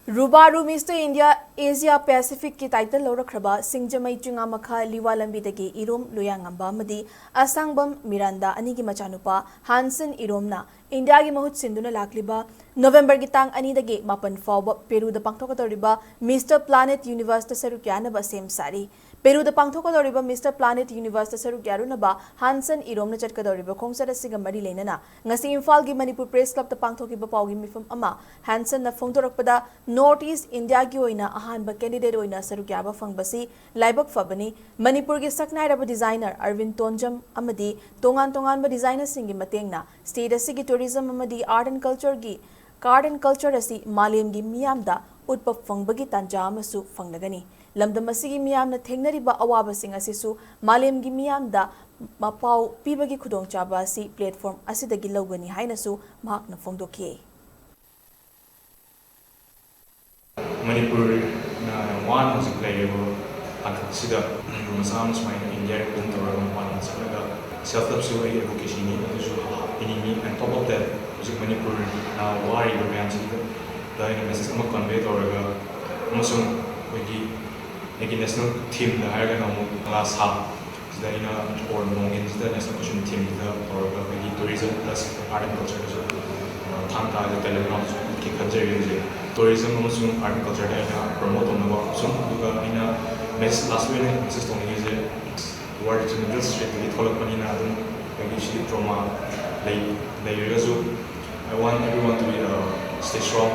Rubaru Mr. India Asia Pacific ki title lawrakraba Singjamai Chunga Makha Liwa Lambidagi Irom Luyangamba Madi Asangbam Miranda Anigi Machanupa Hanson Iromna India gi Mahut Sinduna Lakliba November gi tang anidagi Mapan Fawba Peru the Pangtokadoriba Mr. Planet Universe the Saruk Yanaba same sari Peru the Pangtokadoriba Mr. Planet Universe the Saruk Yarunaba Hanson Iromna Chatkadoriba Kongsara Sigamari Lenana Ngasi Imphal gi Manipur Press Club the Pangtokiba Paugi Mifum Ama Hanson na Fongtorakpada Northeast India ki oina ahanba candidate oina saruk yaba fangbasi laibak fabani Manipur gi saknairaba designer Arvind Tonjam amadi tongan ba designer singi matengna state asigi tourism amadi art and culture asi malem gi miyamda utpa fangbagi tanja amasu fangnagani lamdam asigi miyamna thengnariba awaba sing asisu malem gi miyamda mapau pibagi khudongchaba asi platform asidagi lawgani hainasu mahakna fongdokhi Manipur one was playable and consider Masam Smile India one self help education and top of that Manipur now why the message conveyed or the national team the higher last half that in a or long in the national question team or tourism plus art and culture Tanta the Telegram tourism and art and culture that promote on the work soon because last week message on the word to the street with Colopani and trauma I want everyone to be stay strong.